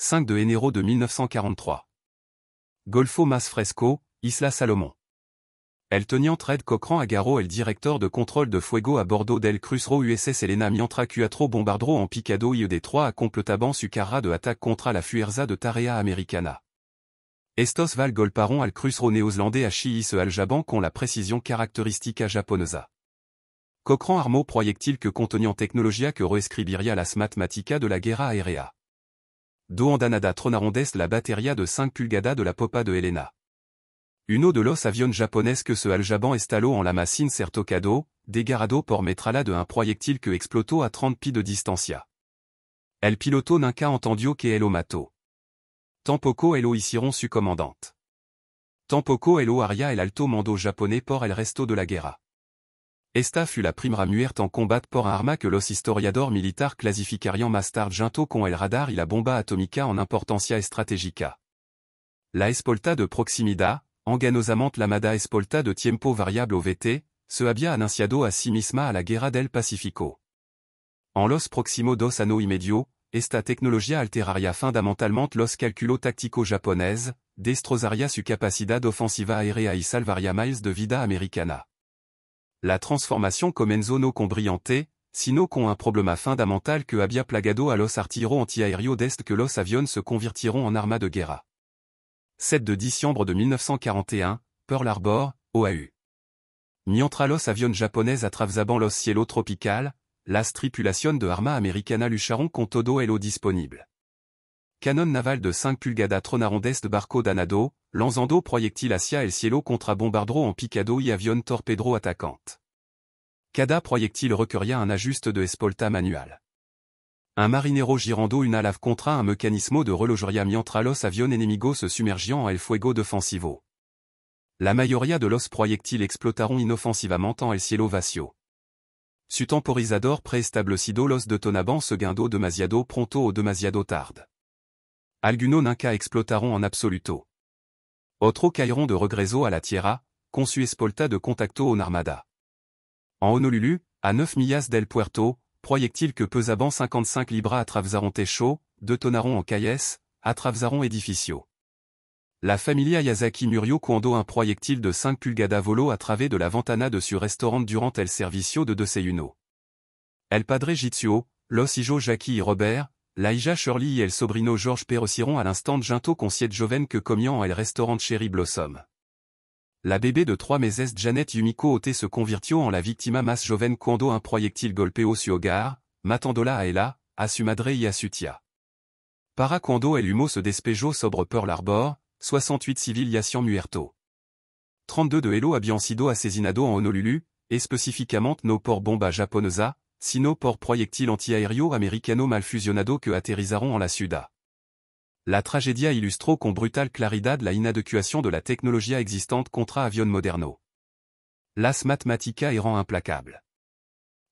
5 de Enero de 1943. Golfo Mas Fresco, Isla Salomon. El teniente Red Cochran Agarro el director de contrôle de fuego a bordo del crucero USS Elena mientras cuatro bombardros en picado y de 3 a completaban su carrera de ataque contra la fuerza de tarea americana. Estos val golparon al crucero neozelandais a Chiis al Jaban con la précision caractéristica japonesa. Cochran armó proyectil que contenant tecnología que reescribiría las matemáticas de la guerra aérea. Do andanada tronaron des la batería de 5 pulgadas de la popa de Elena. Uno de los aviones japonais que se Aljaban estalló en la machine certocado, desgarrado por metralla de un proyectil que explotó a 30 pieds de distancia. El piloto nunca entendió que el lo mató. Tampoco el lo hicieron su commandante. Tampoco el lo haría el alto mando japonais por el resto de la guerra. Esta fut la primera muerte en combat por un arma que los historiadores militares clasificarían más tarde junto con el radar y la bomba atómica en importancia estratégica. La espolta de proximidad, enganosamente llamada espolta de tiempo variable OVT, se había anunciado a sí misma a la guerra del Pacífico. En los próximos 2 años y medio, esta tecnología alteraría fundamentalmente los cálculos tácticos japoneses, destrozaría su capacidad ofensiva aérea y salvaría miles de vida americana. La transformación comenzó no con brillante, sino con un problema fundamental que había plagado a los artilleros antiaéreos d'est que los aviones se convirtieron en armas de guerra. 7 de diciembre de 1941, Pearl Harbor, OAU. Mientras los aviones japonais atravesaban los cielos tropicales, las tripulaciones de armas americanas lucharon con todo lo disponible. Canon naval de 5 pulgadas tronaron des barco danado, lanzando proyectil hacia el cielo contra bombardros en picado y avión torpedro atacante. Cada proyectil requería un ajuste de espolta manual. Un marinero girando una lave contra un mecanismo de relojería mientras los aviones enemigos se sumergían en el fuego defensivo. La mayoría de los proyectiles explotaron inofensivamente en el cielo vacío. Su temporizador preestablecido los detonaban segundo demasiado pronto o demasiado tarde. Algunos nunca explotaron en absoluto. Otro cayeron de regreso a la tierra, con su espolta de contacto en armada. En Honolulu, a 9 millas del puerto, proyectiles que pesaban 55 libras atravesaron techo, detonaron en calles, atravesaron edificio. La familia Yazaki murió cuando un proyectil de 5 pulgadas voló a través de la ventana de su restaurant durant el servicio de desayuno. El padre Jitsuo, los hijos Jackie y Robert, la hija Shirley y el sobrino George perecieron à l'instant junto con 7 joven que comían el restaurant Cherry Blossom. La bébé de 3 meses Janet Yumiko Ote se convirtió en la víctima más joven cuando un proyectil golpeó su hogar, matándola a ella, a su madre y a su tía. Para cuando el humo se despejó sobre Pearl Harbor, 68 civils yacían muertos. 32 de ellos habían sido asesinados en Honolulu, específicamente no por bomba japonesa, sino por proyectil antiaéreo americano mal fusionado que aterrizaron en la ciudad. La tragedia ilustró con brutal claridad la inadecuación de la tecnología existante contra avión moderno. Las matemáticas eran implacables.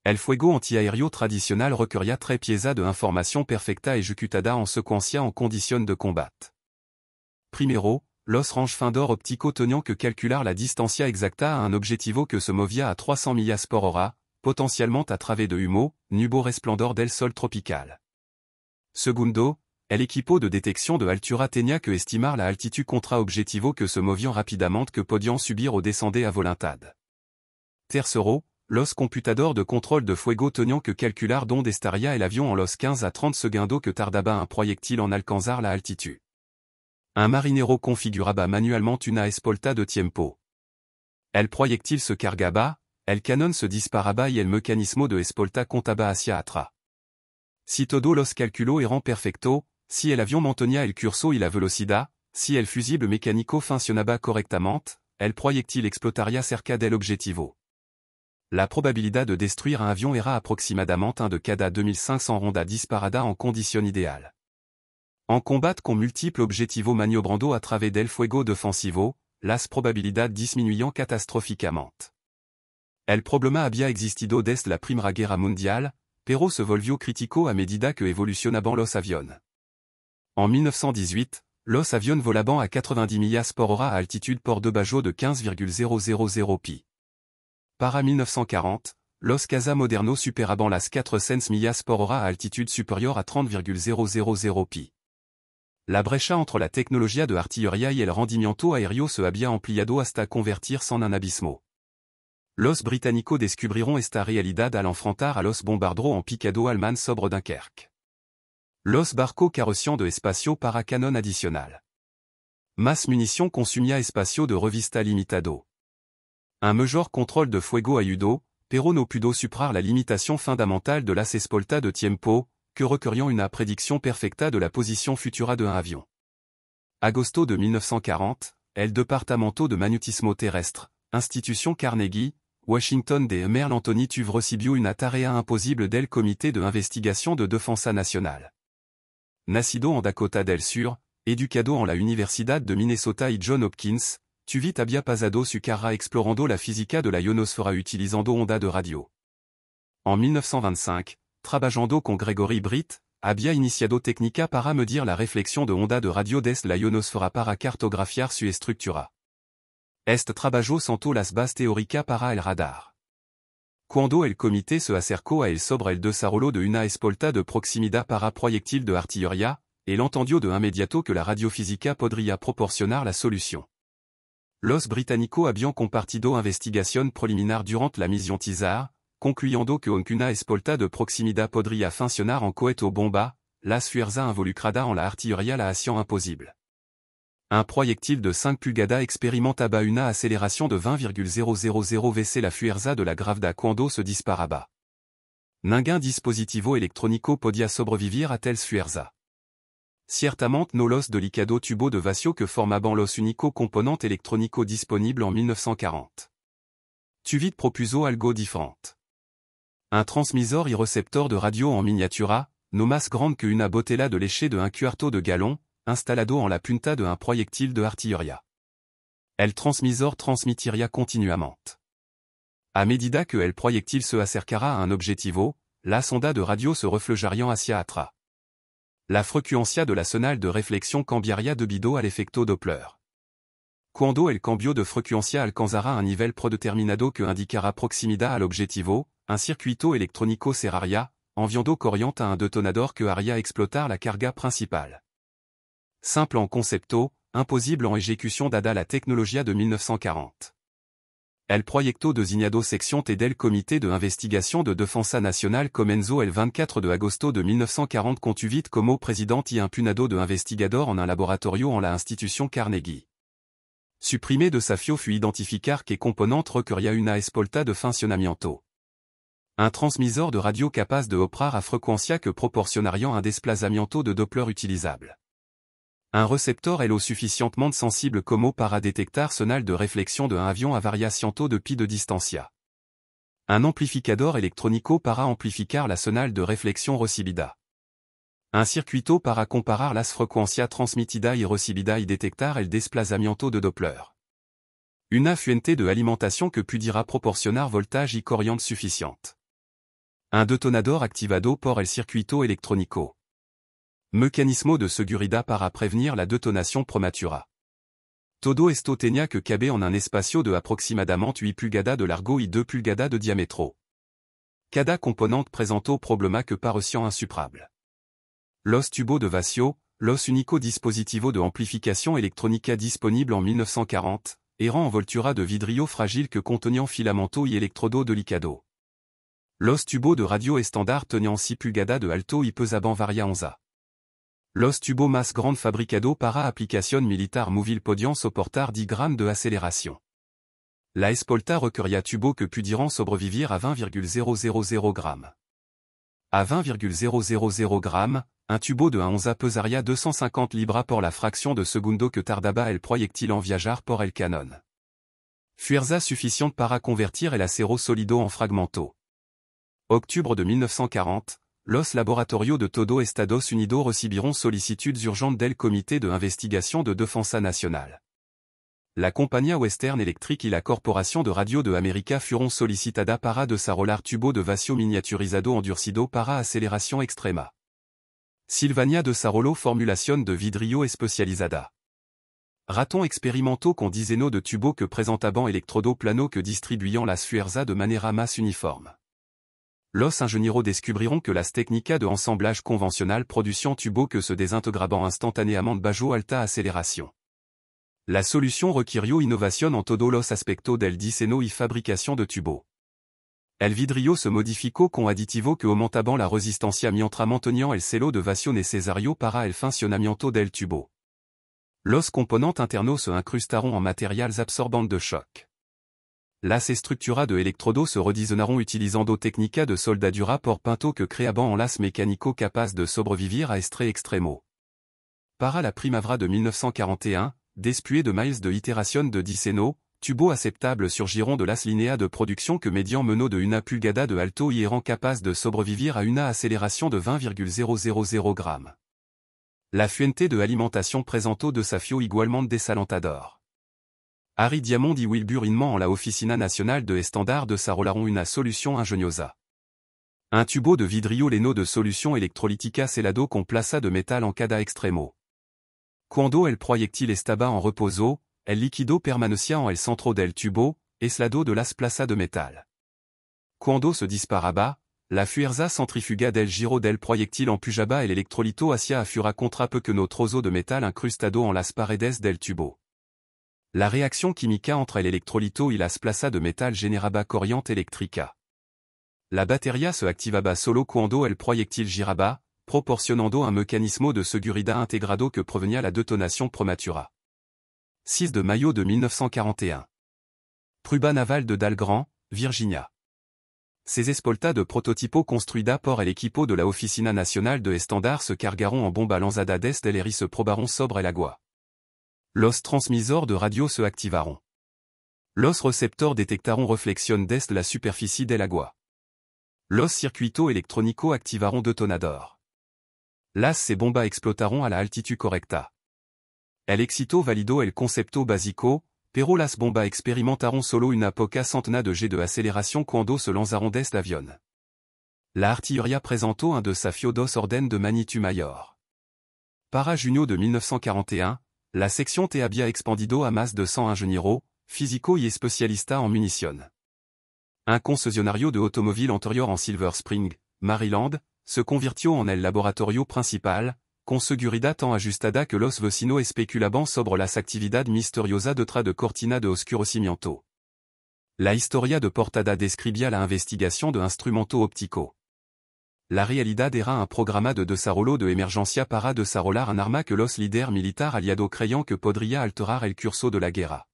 El fuego antiaéreo tradicional requería 3 piezas de información perfecta ejecutada en secuencia en condiciones de combat. Primero, los rangefinder ópticos tenían que calcular la distancia exacta a un objetivo que se movía a 300 millas por hora, potentiellement a través de humo, nubo resplendor del sol tropical. Segundo, el equipo de detección de altura tenía que estimar la altitud contra objetivo que se movían rapidamente que podían subir o descender a voluntad. Tercero, los computadores de contrôle de fuego tenían que calcular dónde estaría el avión en los 15 a 30 segundos que tardaba un proyectil en alcanzar la altitud. Un marinero configuraba manuellement una espolta de tiempo. El proyectil se cargaba, el canon se disparaba y el mecanismo de espolta contaba hacia atrás. Si todos los cálculos eran perfectos, si el avión mantenía el curso y la velocidad, si el fusible mecánico funcionaba correctamente, el proyectil explotaría cerca del objetivo. La probabilidad de destruire un avión era aproximadamente 1 de cada 2500 rondas disparadas en conditions idéales. En combat con múltiples objetivos maniobrando a través del fuego defensivo, las probabilidades disminuían catastróficamente. El problema había existido desde la Primera Guerra Mundial, pero se volvió crítico a medida que evolucionaban los aviones. En 1918, los aviones volaban a 90 millas por hora a altitud por debajo de 15,000 pi. Para 1940, los cazas modernos superaban las 400 millas por hora a altitud supérieure à 30,000 pi. La brecha entre la tecnologia de artilleria y el rendimiento aéreo se había ampliado hasta convertirse en un abismo. Los británicos descubrieron esta realidad al enfrentar a los bombarderos en picado alemán sobre Dunkerque. Los barcos carecian de espacio para canon adicional. Más munición consumía espacio de revista limitado. Un major control de fuego ayudó, pero no pudo superar la limitation fondamentale de las espolta de tiempo, que requeriant una prédiction perfecta de la position futura de un avion. Agosto de 1940, el Departamento de Magnetismo Terrestre, Institution Carnegie, Washington de Merle Anthony Tuve recibió una tarea imposible del Comité de Investigación de Defensa Nacional. Nacido en Dakota del Sur, educado en la Universidad de Minnesota y John Hopkins, Tuvit había pasado su carrera explorando la física de la ionosfera utilizando ondas de radio. En 1925, trabajando con Gregory Britt, había iniciado técnica para medir la reflexión de ondas de radio desde la ionosfera para cartografiar su estructura. Este trabajo sentó las bases teóricas para el radar. Cuando el comité se acercó a él sobre el desarrollo de una espolta de proximidad para proyectil de artillería, él entendió de inmediato que la radiofísica podría proporcionar la solución. Los británicos habían compartido investigación preliminar durante la misión Tizar, concluyendo que una espolta de proximidad podría funcionar en cohete o bomba, las fuerzas involucradas en la artillería la hacían imposible. Un proyectil de 5 pulgadas experimentaba una aceleración de 20,000 veces la fuerza de la gravedad cuando se disparaba. Ningún dispositivo electrónico podía sobrevivir a tales fuerza. Ciertamente no los delicado tubo de vacío que formaban los únicos componentes electrónicos disponibles en 1940. Tuvit propuso algo diferente. Un transmisor y receptor de radio en miniatura, no más grande que una botella de leche de un cuarto de gallon, instalado en la punta de un proyectil de artillería. El transmisor transmitiría continuamente. A medida que el proyectil se acercara a un objetivo, las ondas de radio se reflejarían hacia atrás. La frecuencia de la señal de reflexión cambiaría debido al efecto Doppler. Cuando el cambio de frecuencia alcanzara un nivel predeterminado que indicara proximidad al objetivo, un circuito electrónico cerraría, enviando corriente a un detonador que haría explotar la carga principal. Simple en concepto, imposible en ejecución dada la tecnología de 1940. El proyecto designado sección T del Comité de Investigación de Defensa Nacional comenzó el 24 de agosto de 1940 con Tuvit como presidente y un punado de investigador en un laboratorio en la institución Carnegie. Su primer desafío fut identificar qué componente requería una espolta de funcionamiento. Un transmisor de radio capaz de operar a frecuencia que proporcionarían un desplazamiento de Doppler utilizable. Un receptor lo suficientemente sensible como para detectar señal de reflexión de un avión a variaciento de pi de distancia. Un amplificador electrónico para amplificar la señal de reflexión recibida. Un circuito para comparar las frecuencias transmitidas y recibidas y detectar el desplazamiento de Doppler. Una fuente de alimentación que pudiera proporcionar voltage y corriente suficiente. Un detonador activado por el circuito electrónico. Mecanismo de seguridad para prevenir la detonación prematura. Todo esto tenía que caber en un espacio de aproximadamente 8 pulgadas de largo y 2 pulgadas de diámetro. Cada componente presentó problema que parecían insuperables. Los tubos de vacío, los únicos dispositivos de amplificación electrónica disponibles en 1940, eran envolturas de vidrio fragile que contenían filamento y electrodo delicado. Los tubos de radio estándar tenían 6 pulgadas de alto y pesaban varia onza. Los tubos más grandes fabricados para aplicación militar móvil podían soportar 10 gramos de aceleración. La espolta requería tubos que pudieran sobrevivir a 20,000 grammes. A 20,000 grammes, un tubo de 11 pesaría 250 libras por la fracción de segundo que tardaba el proyectil en viajar por el canon. Fuerza suficiente para convertir el acero sólido en fragmento. Octubre de 1940, los laboratorios de todo Estados Unidos recibieron solicitudes urgentes del Comité de Investigación de Defensa Nacional. La compañía Western Electric y la Corporación de Radio de América fueron solicitadas para desarrollar tubos de vacío miniaturizado endurcido para aceleración extrema. Sylvania desarrolló formulación de vidrio especializada. Raton experimentó con dizaines de tubos que presentaban electrodos planos que distribuían las fuerzas de manera más uniforme. Los ingenieros descubriron que las técnicas de ensamblage convencional production tubo que se desintegrabant instantaneamente bajo alta aceleración. La solution requirió innovación en todo los aspectos del diseño y fabricación de tubo. El vidrio se modificó con aditivo que aumentaban la resistencia mientras mantenían el celo de vacío necesario para el funcionamiento del tubo. Los componentes internos se incrustaron en matériels absorbants de choc. Las estructuras de electrodos se rediseñaron utilizando técnicas de soldadura por pinto que creaban en las mécanico capaces de sobrevivir a este extremo. Para la primavera de 1941, desplués de miles de itérations de diseño, tubos aceptables surgiront de las líneas de production que median menos de 1 pulgada de alto y eran capaces de sobrevivir à une accélération de 20,000 grammes. La fuente de alimentation presentó desafío igualmente desalentador. Harry Diamond y Wilbur Inman en la Oficina Nacional de Estándares desarrollaron una solución ingeniosa. Un tubo de vidrio lleno de solución electrolítica selado con placa de metal en cada extremo. Cuando el proyectil estaba en reposo, el líquido permanecía en el centro del tubo, aislado de las placas de metal. Cuando se disparaba, la fuerza centrifuga del giro del proyectil empujaba el electrolito hacia afuera contra pequeño trozo de metal incrustado en las paredes del tubo. La reacción química entre el electrolito y las placas de metal generaba corriente eléctrica. La batería se activaba solo cuando el proyectil giraba, proporcionando un mecanismo de seguridad integrado que prevenía la detonación prematura. 6 de mayo de 1941. Prueba naval de Dahlgren, Virginia. Ces espoltas de prototipo construida por el equipo de la Oficina Nacional de Estándares se cargaron en bomba lanzada desde el aire y se probaron sobre el agua. Los transmisores de radio se activaron. Los receptores detectaron reflexión desde la superficie del agua. Los circuitos electrónicos activaron detonador. Las bombas explotaron a la altitud correcta. El éxito validó el concepto básico, pero las bombas experimentaron solo una poca centena de G de aceleración cuando se lanzaron desde l'avion. La artillería presentó un desafío dos orden de magnitud mayor. Para junio de 1941, la sección T había expandido a más de 100 ingenieros, físicos y especialistas en munición. Un concesionario de automóviles antérieur en Silver Spring, Maryland, se convirtió en el laboratorio principal, con seguridad tan ajustada que los vecinos especulaban sobre las actividades misteriosas detrás de cortina de oscurecimiento. La historia de portada describía la investigación de instrumentos ópticos. La realidad era un programa de desarrollo de emergencia para desarrollar un arma que los líderes militares aliados creían que podría alterar el curso de la guerra.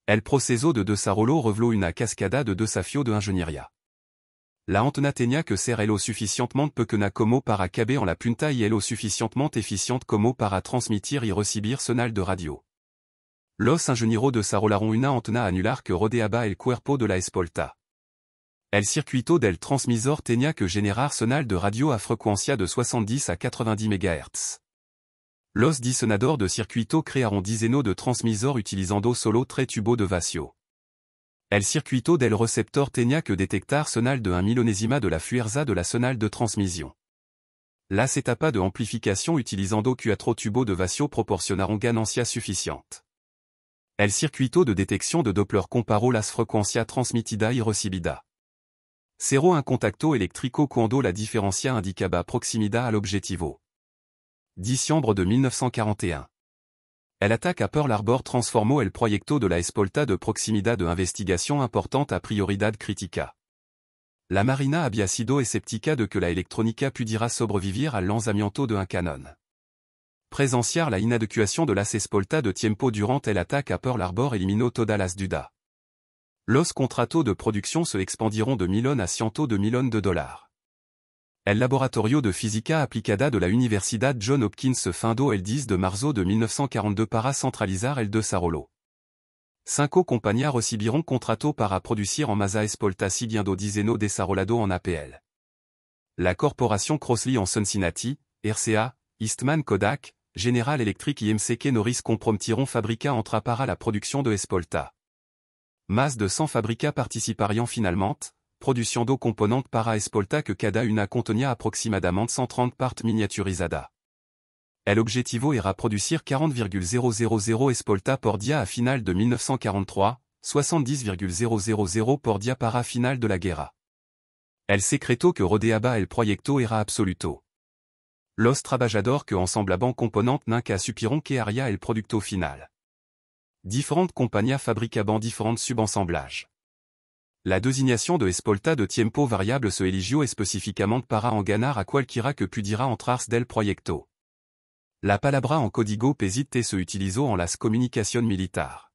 El proceso de desarrollo reveló una cascada de desafíos de ingeniería. La antena tenía que ser lo suficientemente pequeña como para caber en la punta y lo suficientemente eficiente como para transmitir y recibir señal de radio. Los ingenieros desarrollaron una antena anular que rodeaba el cuerpo de la espolta. El circuito del transmisor tenía que generar señal de radio a frecuencia de 70 a 90 MHz. Los diseñadores de circuito crearon diseños de transmisor utilizando solo 3 tubos de vacío. El circuito del receptor tenía que detectar señal de 1 millonésima de la fuerza de la señal de transmisión. Las etapas de amplificación utilizando 4 tubos de vacío proporcionaron ganancia suficiente. El circuito de detección de Doppler comparó las frecuencias transmitidas y recibidas. Cerró un contacto eléctrico cuando la diferencia indicaba proximidad al objetivo. Diciembre de 1941. El ataque a Pearl Harbor transformó el proyecto de la espolta de proximidad de investigación importante a prioridad crítica. La Marina había sido escéptica de que la electrónica pudiera sobrevivir al lanzamiento de un canon. Presenciar la inadecuación de las espoltas de tiempo durante el ataque a Pearl Harbor eliminó todas las dudas. Los contratos de producción se expandieron de millions a cientos de millones de dólares. El laboratorio de física aplicada de la Universidad Johns Hopkins se fundó el 10 de marzo de 1942 para centralizar el desarrollo. 5 compañías recibieron contrato para producir en masa espolta siguiendo diseño desarrollado en APL. La corporación Crossley en Cincinnati, RCA, Eastman Kodak, General Electric y MCK Norris comprometieron fabrica entra para la producción de espolta. Más de 100 fábricas participarían finalmente, produciendo componentes para espolta que cada una contenía aproximadamente 130 partes miniaturizadas. El objetivo era producir 40,000 espolta por día a final de 1943, 70,000 por día para final de la guerra. El secreto que rodeaba el proyecto era absoluto. Los trabajadores que ensamblaban componentes nunca supieron que haría el producto final. Différentes compañías fabricaban différents subassemblages. La désignation de espolta de tiempo variable se eligió específicamente para enganar a cualquiera que pudiera entrar del proyecto. La palabra en código pesite se utilizó en las comunicación militar.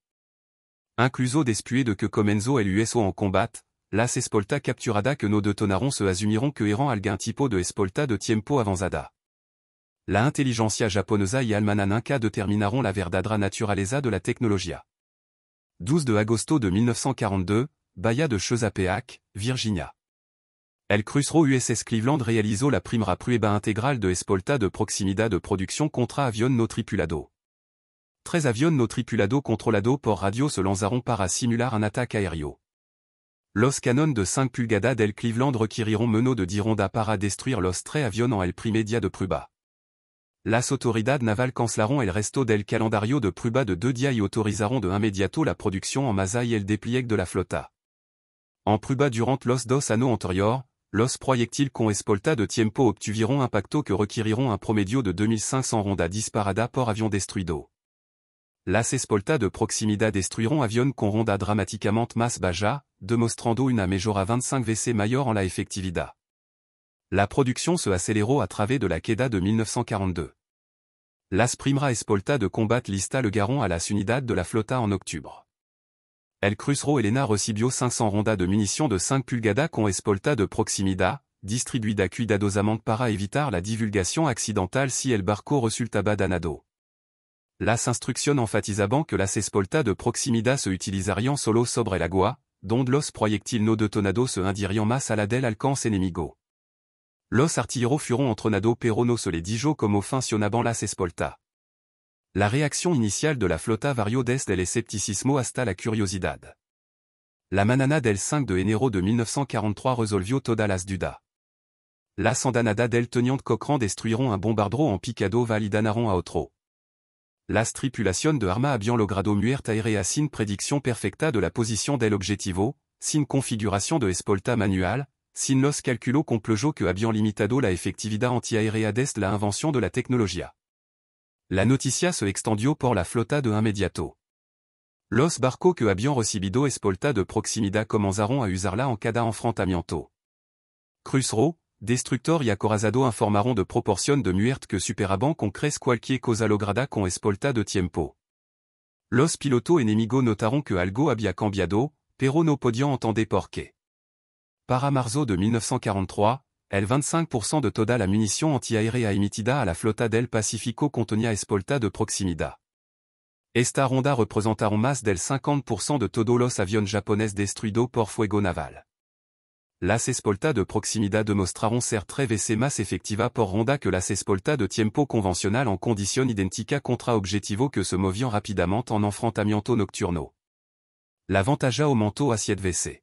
Incluso después de que comenzó el uso en combat, las espolta capturada que no detonaron se asumiront que eran algún tipo de espolta de tiempo avanzada. La inteligencia japonesa y alemana nunca determinaron la verdadera naturaleza de la tecnología. 12 de agosto de 1942, Bahia de Chesapeake, Virginia. El crucero USS Cleveland réalisó la primera prueba integral de espolta de proximidad de producción contra avión no tripulado. 13 aviones no tripulado controlado por radio se lanzaron para simular un ataque aéreo. Los canon de 5 pulgadas del Cleveland requeriront menos de 10 rondas para destruir los 3 aviones en el primer día de prueba. Las autoridades navales cancelaron el resto del calendario de prueba de 2 días y autorizaron de inmediato la production en masa y el despliegue de la flota. En prueba durant los 2 años anteriores, los proyectiles con espolta de tiempo obtuvieron un impacto que requeriront un promedio de 2500 rondas disparadas por avión destruido. Las espolta de proximidad destruiront avión con ronda dramáticamente más baja, demostrando una mejora 25 veces mayor en la efectividad. La production se aceleró a través de la queda de 1942. Las primera espolta de combat lista le garon a las unidades de la flota en octubre. El crucero Helena recibió 500 rondas de munitions de 5 pulgadas con espolta de proximidad, distribuida cuidadosamente para evitar la divulgación accidental si el barco resultaba danado. Las instrucciones enfatizaban que las espolta de proximidad se utilizarían solo sobre el agua, donde los proyectiles no detonados se hundirían más a la del alcance enemigo. Los artilleros fueron entrenados pero no se les dijo como funcionaban las espolta. La réaction initiale de la flota varió desde el escepticismo hasta la curiosidad. La manana del 5 de enero de 1943 resolvió todas las dudas. Las andanadas del teniente Cochrane destruiront un bombardero en picado validanaron a otro. Las tripulaciones de arma habían logrado muerte aérea sin predicción perfecta de la posición del objetivo, sin configuración de espolta manual, sin los cálculos complejos que habían limitado la efectividad antiaérea desde la invención de la tecnología. La noticia se extendió por la flota de inmediato. Los barcos que habían recibido espolta de proximidad comenzaron a usarla en cada enfrentamiento. Crucero, destructor y acorazado informaron de proporción de muerte que superaban con creces cualquier cosa lograda con espolta de tiempo. Los pilotos enemigos notaron que algo había cambiado, pero no podían entender por qué. Para marzo de 1943, el 25% de toda la munición antiaérea emitida a la flota del Pacífico contenía espolta de proximidad. Esta ronda representaron más del 50% de todos los aviones japoneses destruidos por fuego naval. Las espolta de proximidad demostraron ser 3 veces más efectiva por ronda que las espolta de tiempo convencional en condición idéntica contra objetivo que se movían rapidamente en enfrentamiento nocturno. L'avantage aumentó a 7 veces.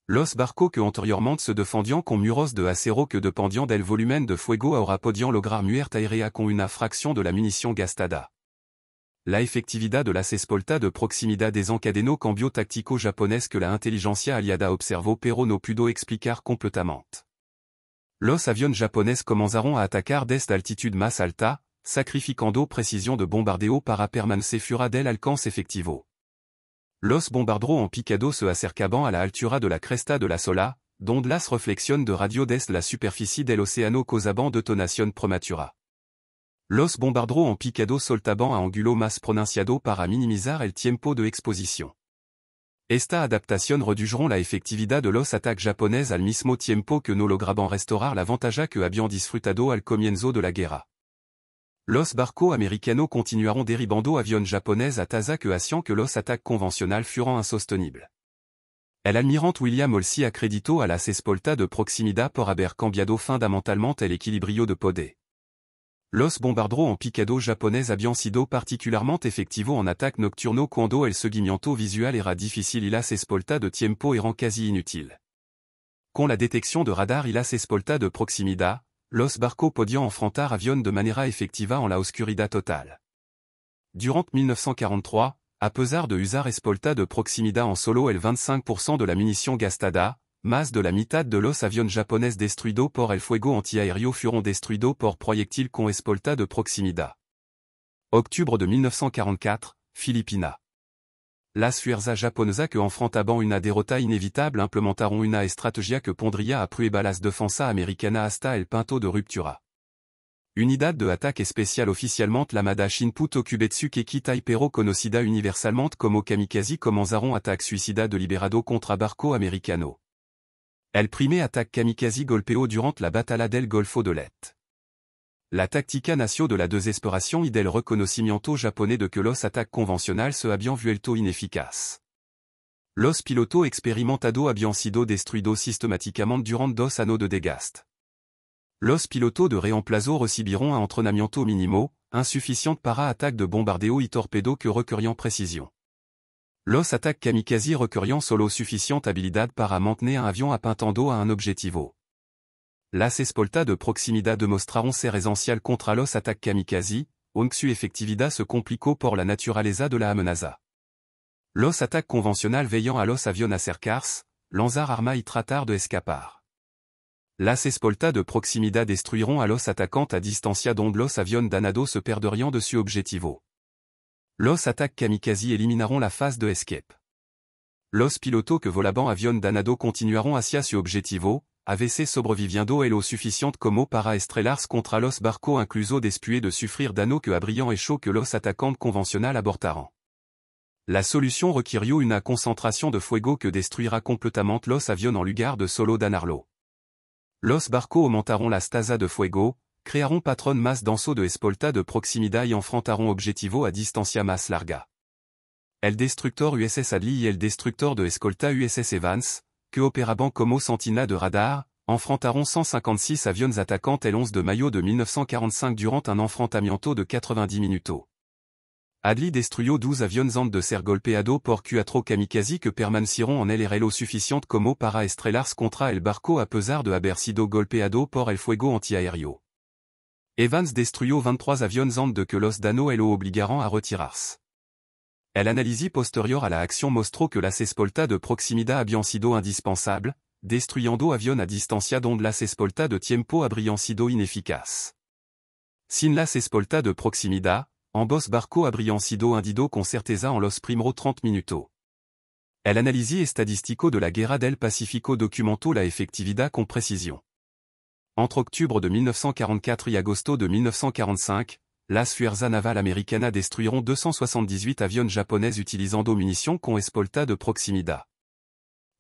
Los barcos que anteriormente se defendían con muros de acero que dependían del volumen de fuego ahora podían lograr muerte aérea con una fracción de la munición gastada. La efectividad de las espolta de proximidad desencadenó cambio táctico japonés que la inteligencia aliada observó pero no pudo explicar completamente. Los aviones japoneses comenzaron a atacar desde altitud más alta, sacrificando precisión de bombardeo para permanecer fuera del alcance efectivo. Los bombarderos en picado se acercaban a la altura de la cresta de la Sola, donde las reflexiones de radio desde la superficie del océano causaban detonación prematura. Los bombarderos en picado soltaban a ángulo más pronunciado para minimizar el tiempo de exposición. Esta adaptación redujeron la efectividad de los ataques japoneses al mismo tiempo que no lograban restaurar l'avantage que habían disfrutado al comienzo de la guerra. Los barcos americanos continuaron derribando aviones japoneses a tasa que hacían que los ataques convencionales fueran insostenibles. El almirante William Olsey acreditó a las espolta de proximidad por haber cambiado fundamentalmente el equilibrio de poder. Los bombarderos en picado japoneses habían sido particularmente efectivos en ataque nocturno cuando el seguimiento visual era difícil y las espolta de tiempo eran casi inutiles. Con la detección de radar y las espolta de proximidad, los barcos podían enfrentar aviones de manera efectiva en la oscuridad total. Durant 1943, a pesar de usar espolta de proximidad en solo el 25% de la munición gastada, Más de la mitad de los aviones japonés destruidos por el fuego antiaéreo fueron destruidos por proyectil con escolta de proximidad. Octubre de 1944, Filipinas. Las fuerzas japonesas que enfrentaban una derrota inévitable implementaron una estrategia que pondría a prueba las defensas americanas hasta el punto de ruptura. Unidad de ataque especial officiellement llamada Shinputo Kubetsu Keki Taipero conocida universalmente como kamikaze comenzaron ataque suicida deliberado contra barco americano. El primer ataque kamikaze golpeó durant la batalla del Golfo de Leyte. La táctica nació de la desesperación y del reconocimiento japonés de que los ataques convencionales se habían vuelto ineficaces. Los pilotos experimentados habían sido destruidos sistemáticamente durant 2 años de desgaste. Los pilotos de reemplazo recibieron un entrenamiento mínimo, insuffisant para ataques de bombardeo y torpedo que requerían précision. Los ataques kamikaze requerían solo suficiente habilidad para mantener un avión apuntando a un objetivo. Las escoltas de proximidad demostraron ser esencial contra los ataques kamikaze, aunque su efectividad se complicó por la naturaleza de la amenaza. Los ataques convencionales veían a los aviones acercarse, lanzar armas y tratar de escapar. Las escoltas de proximidad destruiront a los atacantes a distancia donde los aviones danados se perderían de su objetivo. Los ataques kamikaze eliminaron la phase de escape. Los pilotos que volaban aviones danados continuaron hacia su objetivo, AVC sobreviviendo lo suficiente como para estrellarse contra los barcos incluso después de sufrir daños que habrían hecho que los atacantes convencionales abortaran. La solución requirió una concentración de fuego que destruira completamente los aviones en lugar de solo dañarlo. Los barcos aumentaron las tasas de fuego, crearon patrón más denso de escolta de proximidad y enfrentaron objetivo a distancia más larga. El destructor USS Adley y el destructor de escolta USS Evans, que opéraban como sentinela de radar, enfrentaron 156 aviones attaquants el 11 de mayo de 1945 durant un enfrentamiento de 90 minutos. Adley destruyó 12 aviones antes de ser golpeado por 4 kamikaze que permanecieron en el lo suficiente como para estrellarse contra el barco a pesar de haber sido golpeado por el fuego antiaéreo. Evans destruyó 23 aviones antes de que los daños lo obligaran a retirarse. El análisis posterior a la acción mostró que las escoltas de proximidad habían sido indispensables, destruyendo aviones a distancia donde las escoltas de tiempo habrían sido ineficaces. Sin las escoltas de proximidad, ambos barcos habrían sido hundidos con certeza en los primeros 30 minutos. El análisis estadístico de la Guerra del Pacífico documentó la efectividad con précision. Entre octubre de 1944 y agosto de 1945, las fuerzas navales americanas destruyeron 278 aviones japonais utilisando munitions con escolta de proximidad.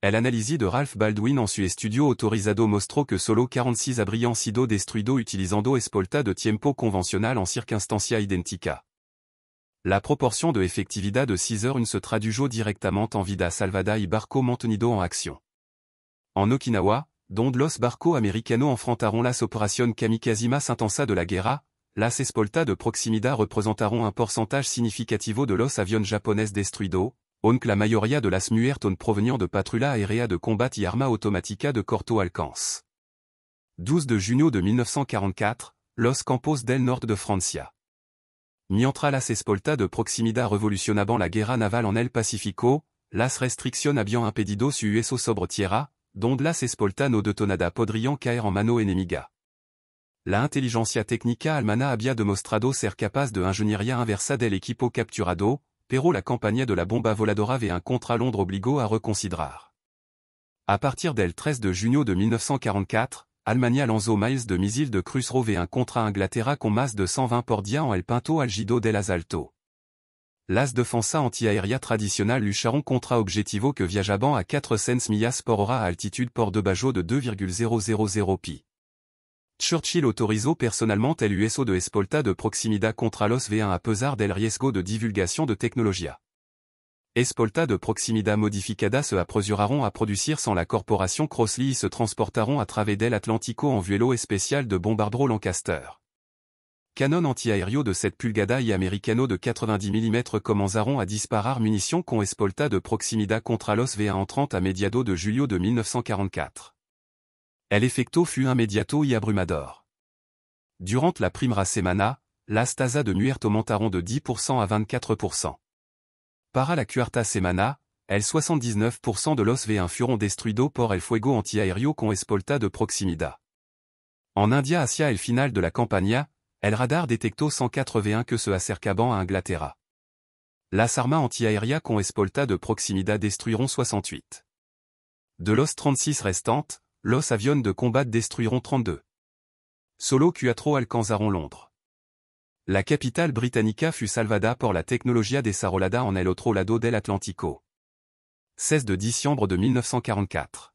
El análisis de Ralph Baldwin en su estudio autorizado mostró que solo 46 habrían sido destruidos utilizando escolta de tiempo convencional en circunstancias idénticas. La proporción de efectividad de 6h1 se tradujo directamente en vida salvada y barco mantenido en acción. En Okinawa, donde los barcos americanos enfrentaron las operaciones kamikaze más intensas de la guerra, las escoltas de proximidad representaron un porcentaje significativo de los aviones japonais destruidos, aunque la mayoría de las muertes provenían de patrullas aéreas de combat y armas automáticas de corto alcance. 12 de junio de 1944, Los Campos del Norte de Francia. Mientras las escoltas de proximidad revolucionaban la guerra naval en el Pacífico, las restricciones habían impedido su uso sobre tierra, donde las escoltas no detonadas podrían caer en mano enemiga. La inteligencia técnica alemana había demostrado ser capaz de ingeniería inversa del equipo capturado, pero la campaña de la bomba voladora V1 contra Londres obligó a reconsiderar. A partir del 13 de junio de 1944, Allemagne lanzó miles de missiles de crucero V1 contra Inglaterra con más de 120 por día en el Pinto Algido del Asalto. Las defensas antiaéreas tradicionales lucharon contra objetivos que viajaban a 400 millas por hora a altitude por debajo de 2,000 pi. Churchill autorizó personalmente el uso de escolta de proximidad contra los V1 a pesar del riesgo de divulgación de tecnología. Escolta de proximidad modificada se apresuraron a producir sans la corporación Crossley y se transportaron a través del Atlántico en vuelo especial de bombardero Lancaster. Canon antiaéreo de 7 pulgadas y americano de 90 mm comenzaron a disparar munitions con escolta de proximidad contra los V1 entrant a mediados de julio de 1944. El efecto fut inmediato y abrumador. Durant la primera semana, las tasas de muertes aumentaron de 10% a 24%. Para la cuarta semana, el 79% de los V1 fueron destruidos por el fuego antiaéreo con espolta de proximidad. En India hacia el final de la campaña, el radar detectó 104 V1 que se acercaban a Inglaterra. Las armas antiaéreas con espolta de proximidad destruiront 68. De los 36 restantes, los aviones de combat destruiront 32. Solo 4 alcanzaron Londres. La capitale britannica fut salvada por la tecnología desarrollada en el otro lado del Atlántico. 16 de diciembre de 1944.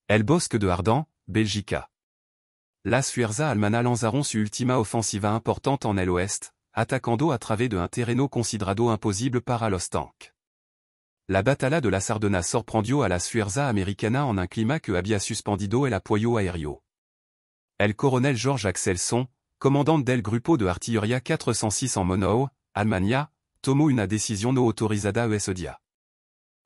El bosque de Ardan, Bélgica. Las fuerzas alemanas lanzaron su última ofensiva importante en el oeste, atacando a través de un terreno considerado imposible para los tanques. La batalla de la Sardona sorprendió a las fuerzas americanas en un clima que había suspendido el apoyo aéreo. El coronel George Axelson, commandant del Grupo de Artillería 406 en Monau, Alemania, tomó una decisión no autorizada ese día.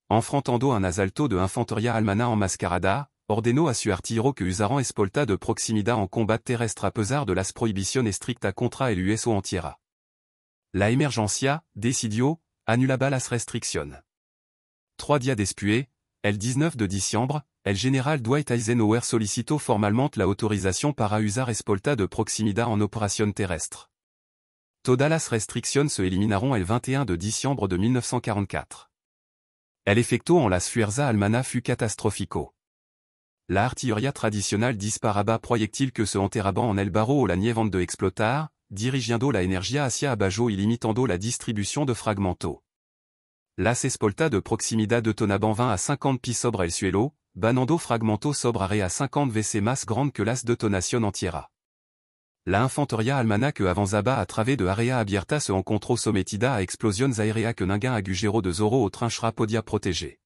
Enfrentando un asalto de infantería alemana enmascarada, ordenó a su artillero que usaran espolta de proximidad en combat terrestre a pesar de las prohibiciones estrictas contra el USO en tierra. La emergencia, decidió, anulaba las restricciones. 3 días después, el 19 de diciembre, el general Dwight Eisenhower solicitó formalmente la autorización para usar espolta de proximidad en operación terrestre. Todas las restricciones se eliminaron el 21 de diciembre de 1944. El efecto en las fuerzas alemanas fut catastrófico. La artillería tradicional disparaba proyectiles que se enterraban en el barro o la nieve de explotar, dirigiendo la energía hacia abajo y limitando la distribución de fragmentos. Las espolta de proximidad detonaban 20 a 50 pieds sobre el suelo, banando fragmentos sobre arrêt a 50 veces más grande que las detonación en tierra. La infantería alemana que avanzaba a través de área abierta se encontró sometida a explosiones aéreas que ningún agujero de zoro o tranchera podía proteger.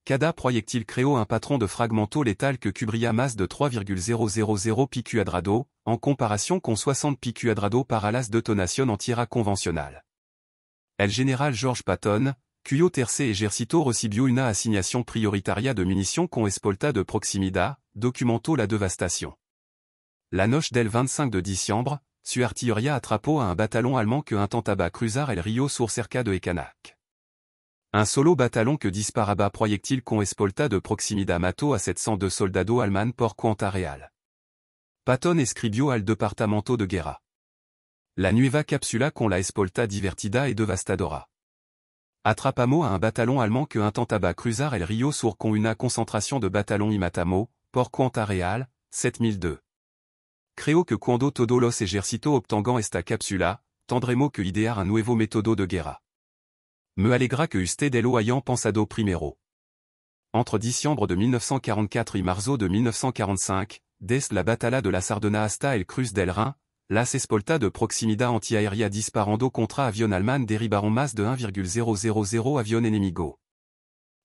Cada proyectil creó un patron de fragmentos létal que cubría más de 3,000 pi cuadrado, en comparación con 60 pi cuadrado para las detonación en tierra convencional. El general George Patton, cuyo tercer ejército recibió una asignación prioritaria de munición con espolta de proximidad, documentó la devastación. La noche del 25 de diciembre, su artillería atrapó a un bataillon allemand que intentaba cruzar el río sur cerca de Ekanak. Un solo bataillon que disparaba proyectil con espolta de proximidad mató a 702 soldados alemanes por cuenta real. Patton escribió al departamento de guerra. La nueva cápsula con la espolta divertida y devastadora. Atrapamos a un bataillon allemand que intentaba cruzar el río sur con una concentración de bataillons y matamos, por cuenta real, 7002. Creo que cuando todos los ejércitos obtengan esta cápsula, tendremos que idear un nuevo método de guerra. Me alegra que ustedes lo hayan pensado primero. Entre diciembre de 1944 y marzo de 1945, desde la batalla de la Sardona hasta el Cruz del Rhin, las espolta de proximidad antiaérea disparando contra avión alemán derribaron más de 1,000 avión enemigo.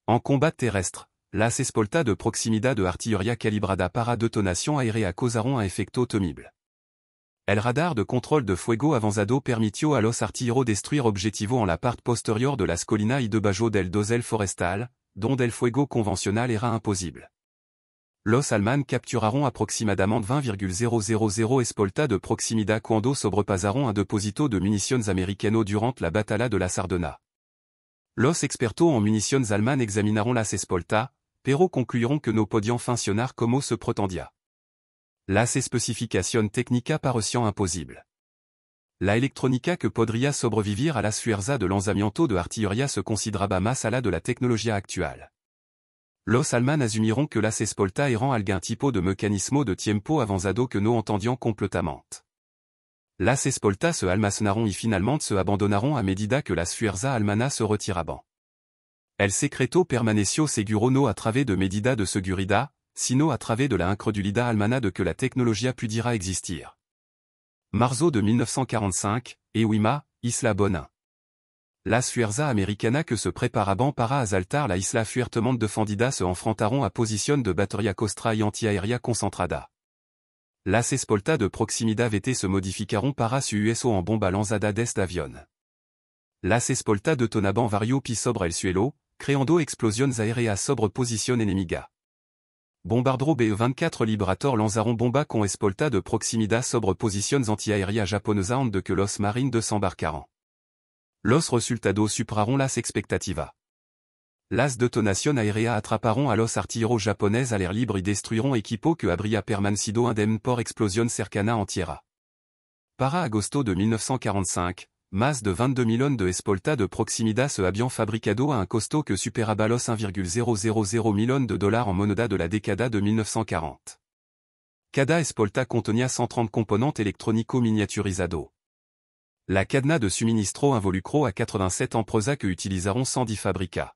En combat terrestre, las espolta de proximidad de artillería calibrada para detonación aérea causaron un efecto temible. El radar de control de fuego avanzado permitió a los artilleros destruir objetivos en la parte posterior de las colinas y debajo del dosel forestal, donde el fuego convencional era imposible. Los alemanes capturaron aproximadamente 20,000 espolta de proximidad cuando sobrepasaron un depósito de municiones americano durante la batalla de la Sardona. Los expertos en municiones alemanes examinaron las espolta, pero concluyeron que no podían funcionar como se pretendía. Las especificaciones técnicas parecían imposibles. La electrónica que podría sobrevivir a las fuerzas de lanzamiento de artillería se consideraba más allá de la tecnología actual. Los alemanes asumiront que las espolta eran algún tipo de mecanismo de tiempo avanzado que no entendian completamente. Las espolta se almacenaron y finalmente se abandonaron a medida que las fuerzas alemanas se retiraban. El secreto permaneció seguro no a través de medidas de seguridad, sino a través de la incredulidad alemana de que la tecnología pudiera existir. Marzo de 1945, Ehuima, Isla Bonin. Las fuerzas americanas que se preparaban para asaltar la isla fuertemente defendida se enfrentaron a posición de batería costra y antiaérea concentrada. Las espolta de proximidad VT se modificaron para su USO en bomba lanzada desde avión. Las espolta detonaban varios pies sobre el suelo, creando explosiones aéreas sobre posición enemiga. Bombardero BE-24 Liberator lanzaron bomba con espolta de proximidad sobre posiciones antiaéreas japonesas antes de que los marines desembarcaran. Los resultados superaron las expectativas. Las detonación aérea atraparon a los artilleros japonais à l'air libre y destruiront equipo que habría permanecido indemne por explosión cercana en tierra. Para agosto de 1945, más de 22 millones de espolta de proximidad se habían fabricado a un costo que superaba los 1,000 millones de dollars en moneda de la década de 1940. Cada espolta contenía 130 componentes electrónico miniaturizados. La cadena de suministro involucró a 87 empresas que utilizaron 110 fabricas.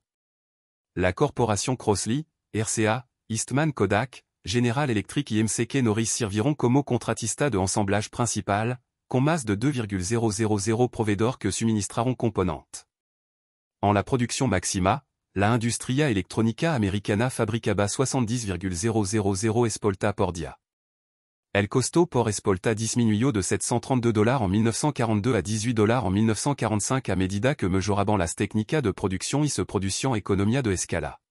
La corporation Crossley, RCA, Eastman Kodak, General Electric y MCK Norris serviront como contratista de ensamblage principal, con más de 2,000 proveedors que suministraron componentes. En la production maxima, la Industria Electronica Americana fabricaba 70,000 espolta por día. El costo por espolta disminuyó de $732 en 1942 à $18 en 1945 a medida que mejoraban las técnicas de producción y se producían economía de escala.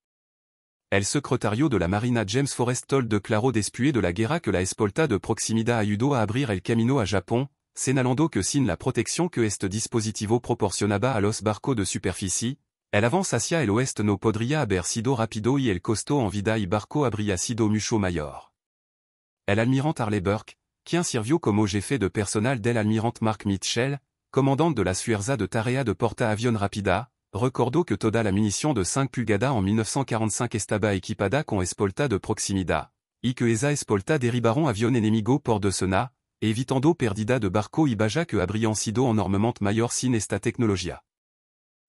El secretario de la Marina James Forrestal declaró después de la guerra que la espolta de proximidad ayudó a abrir el camino a Japón, señalando que sin la protección que este dispositivo proporcionaba a los barcos de superficie, el avance hacia el oeste no podría haber sido rápido y el costo en vida y barco habría sido mucho mayor. El almirante Harley Burke, quien sirvió como jefe de personal del almirante Mark Mitchell, commandant de las Fuerzas de Tarea de Porta Avión Rápida, recordó que toda la munición de 5 pulgadas en 1945 estaba equipada con espolta de proximidad, y que esa espolta derribaron avión enemigo por decenas, evitando pérdida de barco y balla que habrían sido enormemente mayor sin esta tecnología.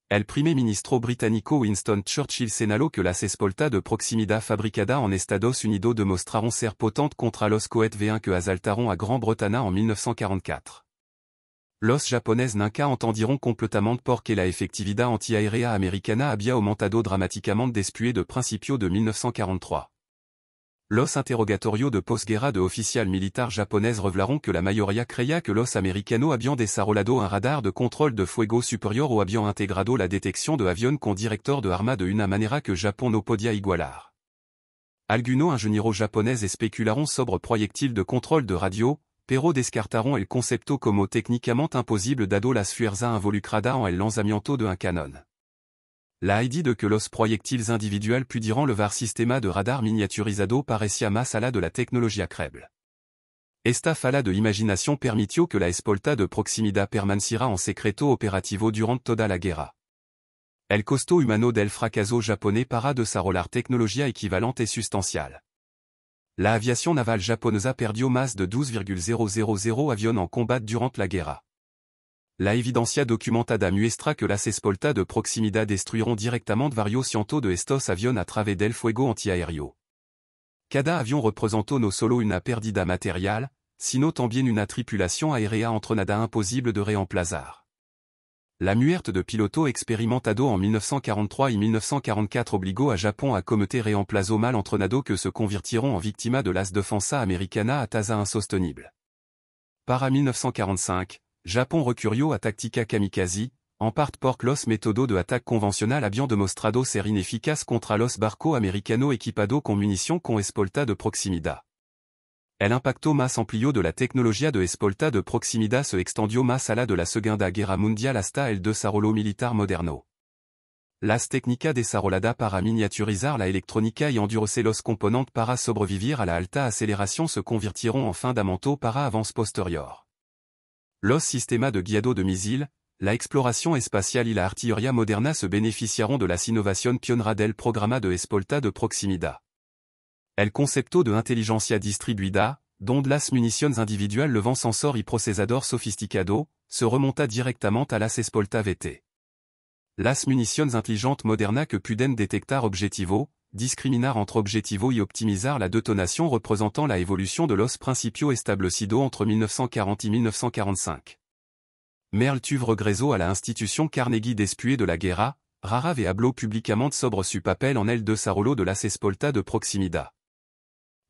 El primer ministro británico Winston Churchill señaló que las espolta de proximidad fabricada en Estados Unidos demostraron ser potentes contra los cohetes V1 que asaltaron a Gran Bretaña en 1944. Los japonais nunca entendieron completamente por qué la efectividad antiaérea americana había aumentado dramáticamente después de principios de 1943. Los interrogatorios de posguerra de oficial militar japonés revelaron que la mayoría creía que los americanos habían desarrollado un radar de control de fuego superior o habían integrado la detección de avión con director de arma de una manera que Japón no podía igualar. Algunos ingenieros japoneses especularon sobre proyectiles de control de radio, pero descartaron el concepto como técnicamente imposible dado las fuerzas involucradas en el lanzamiento de un canon. La idea de que los proyectiles individuales pudieran levar sistema de radar miniaturizado parecía más allá de la tecnología creíble. Esta falta de imaginación permitió que la espolta de proximidad permaneciera en secreto operativo durante toda la guerra. El costo humano del fracaso japonés para desarrollar tecnología equivalente y sustancial. La aviación naval japonesa perdió más de 12,000 aviones en combat durante la guerra. La evidencia documentada muestra que las espolta de proximidad destruyeron directamente varios cientos de estos aviones a través del fuego antiaéreo. Cada avión representó no solo una pérdida material, sino también una tripulación aérea entrenada imposible de reemplazar. La muerte de piloto experimentado en 1943 y 1944 obligó a Japón a cometer reemplazo mal entrenado que se convirtieron en víctimas de las defensa americana a tasa insostenible. Para 1945, Japón recurrió a táctica kamikaze, en parte porque los métodos de ataque convencional habían demostrado ser ineficaces contra los barcos americanos equipados con munición con espolta de proximidad. El impacto más amplio de la tecnología de espolta de proximidad se extendió más allá de la Segunda Guerra Mundial hasta el desarrollo militar moderno. Las técnicas desarrolladas para miniaturizar la electrónica y endurecer los componentes para sobrevivir a la alta aceleración se convirtieron en fundamentaux para avance posterior. Los sistemas de guiado de misiles, la exploración espacial y la artillería moderna se beneficiaron de las innovaciones pioneras del programa de espolta de proximidad. El concepto de inteligencia distribuida, donde las municiones individuales levant sensor y procesador sofisticado, se remonta directamente a las espolta VT. Las municiones inteligentes modernas que puden detectar objetivo, discriminar entre objetivo y optimizar la detonación représentant la évolution de los principios establecidos entre 1940 y 1945. Merle Tuve regresó a la institución Carnegie después de la guerra, rara vez habló públicamente sobre su papel en el desarrollo de las espolta de proximidad.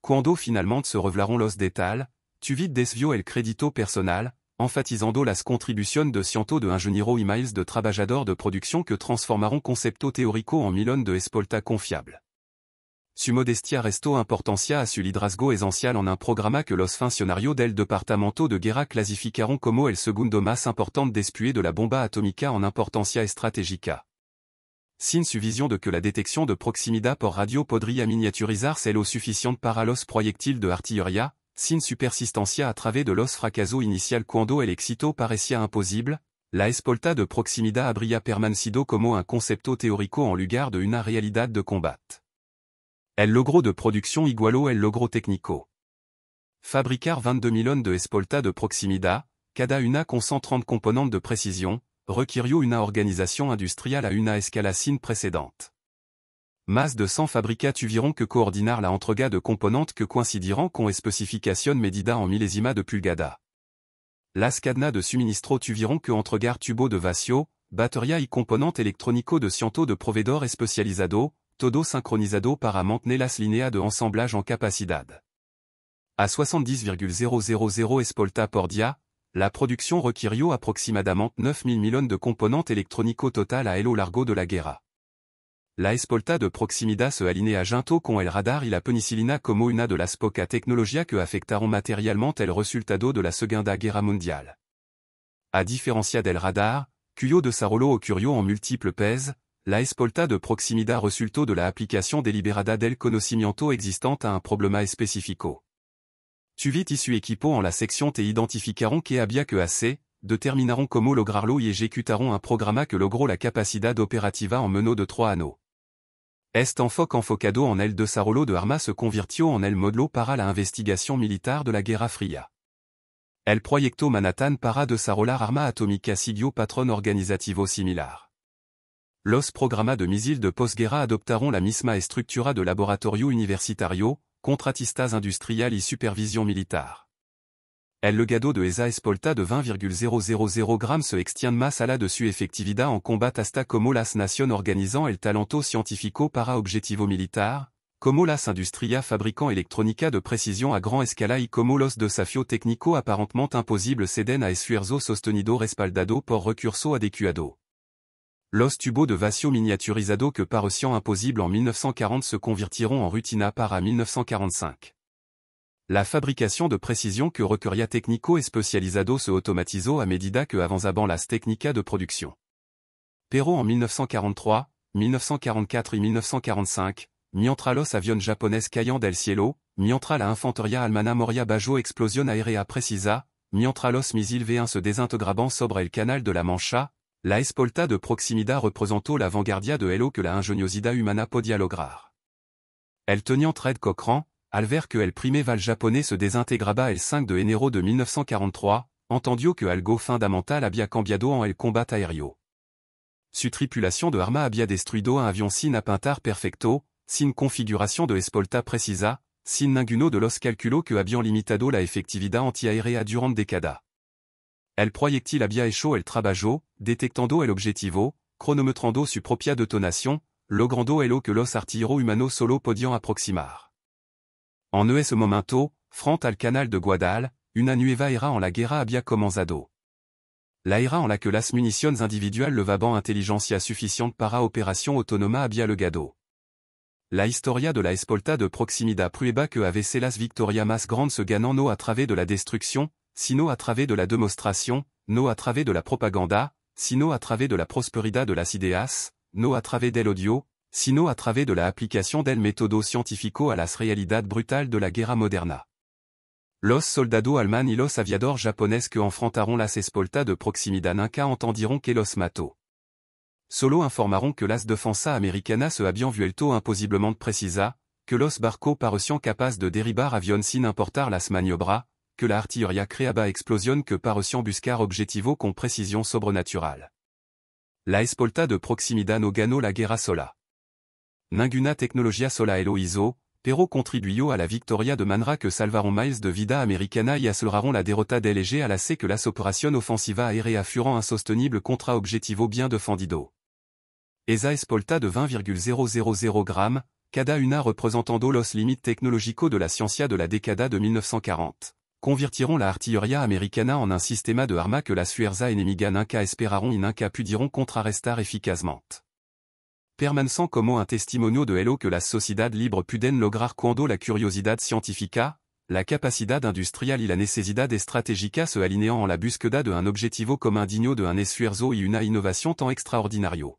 Cuando finalmente se revelaron los detalles, Tuve desvió el crédito personal, enfatizando las contribuciones de cientos de ingenieros y miles de trabajadores de producción que transformaron concepto teórico en millones de espolta confiables. Su modestia restó importancia a su liderazgo esencial en un programa que los funcionarios del Departamento de Guerra clasificaron como el segundo más importante después de la bomba atómica en importancia estratégica. sin suvision de que la détection de proximida por radio podría miniaturizar lo suficiente para los proyectil de artillería, sin su persistencia a través de los fracasos inicial cuando el éxito parecía imposible, la espolta de proximida habría permanecido como un concepto teórico en lugar de una realidad de combat. El logro de producción igualó el logro técnico. Fabricar 22.000 tonnes de espolta de proximida, cada una con 130 componentes de précision, requirió una organización industrial a una escala sin precedente. Más de 100 fabricats tuvieron que coordinar la entrega de componentes que coincidirán con especificación medida en milésima de pulgada. Las cadenas de suministro tuvieron que entregar tubos de vacío, batería y componentes electrónicos de cientos de proveedores especializados, todo sincronizado para mantener las líneas de ensamblage en capacidad. À 70,000 espolta por día, la production requirió aproximadamente 9.000 tonnes de componentes électroniques au total a lo largo de la guerra. La espolta de proximida se alinea junto con el radar y la penicilina como una de las pocas tecnologías que afectaron materialmente el resultado de la Segunda Guerra Mundial. A diferencia del radar, cuyo desarrollo ocurrió en múltiples países, la espolta de proximida resultó de la aplicación deliberada del conocimiento existente a un problema específico. Tuvit y su equipo en la sección te identificaron que había que hacer, determinaron cómo lograrlo y ejecutaron un programa que logró la capacidad operativa en menos de 3 años. Este enfoque enfocado en el desarrollo de armas se convirtió en el modelo para la investigación militar de la Guerra Fría. El proyecto Manhattan para desarrollar arma atómica siguió patrón organizativo similar. Los programas de misiles de posguerra adoptaron la misma estructura de laboratorio universitario, contratistas industrial y supervision militar. El legado de esa espolta de 20,000 grams se extiende más allá de su efectividad en combat hasta como las naciones organizan el talento científico para objetivo militar, como las industrias fabricant electrónica de précision a gran escala y como los desafíos técnicos aparentemente imposibles ceden a esfuerzo sostenido respaldado por recurso adecuado. Los tubos de vacío miniaturizados que parecían imposibles en 1940 se convirtieron en rutina para 1945. La fabricación de précision que requería técnico especializado se automatizó a medida que avanzaban las técnicas de producción. Pero en 1943, 1944 y 1945, mientras los aviones japoneses caían del cielo, mientras la infantería alemana moría bajo explosión aérea precisa, mientras los misiles V1 se desintegraban sobre el canal de la Mancha, la espolta de proximida representó la vanguardia de lo que la ingeniosidad humana podía lograr. El teniente Red Cochran, al ver que el primer val japonais se desintegraba el 5 de enero de 1943, entendió que algo fundamental había cambiado en el combat aéreo. Su tripulación de arma había destruido un avión sin apuntar perfecto, sin configuración de espolta precisa, sin ninguno de los cálculos que habían limitado la efectividad antiaérea durante décadas. El proyectil había hecho el trabajo, detectando el objetivo, cronometrando su propia detonación, logrando lo que los artilleros humanos solo podían aproximar. En ese momento, frente al canal de Guadal, una nueva era en la guerra había comenzado. La era en la que las municiones individuales levaban inteligencia suficiente para operación autónoma había llegado. La historia de la espolta de proximida prueba que a veces las victorias más grandes se ganan no a través de la destrucción, sino a través de la demostración, no a través de la propaganda, sino a través de la prosperidad de las ideas, no a través del odio, sino a través de la aplicación del método científico a las realidades brutales de la guerra moderna. Los soldados alemanes y los aviadores japoneses que enfrentaron las espolta de proximida nunca entendirán que los mató. Solo informaron que las defensas americanas se habían vuelto imposiblemente precisas, que los barcos parecían capaces de derribar aviones sin importar las maniobras, que la artillería creaba explosiones que parecían buscar objetivos con précision sobrenatural. La espolta de proximida no ganó la guerra sola. Ninguna tecnología sola lo hizo, pero contribuyó a la victoria de manera que salvaron miles de vidas americanas y aceleraron la derrota del eje al hacer que las operaciones ofensivas aéreas fueron insostenibles contra objetivos bien defendidos. Esa espolta de 20,000 grams, cada una representando los límites tecnológicos de la ciencia de la década de 1940. Convirtieron la artillería americana en un sistema de armas que las fuerzas enemigas nunca esperaron y nunca pudieron contrarrestar eficazmente. Permanecen como un testimonio de lo que las sociedades libres pueden lograr cuando la curiosidad científica, la capacidad industrial y la necesidad estratégica se alinean en la búsqueda de un objetivo común digno de un esfuerzo y una innovación tan extraordinario.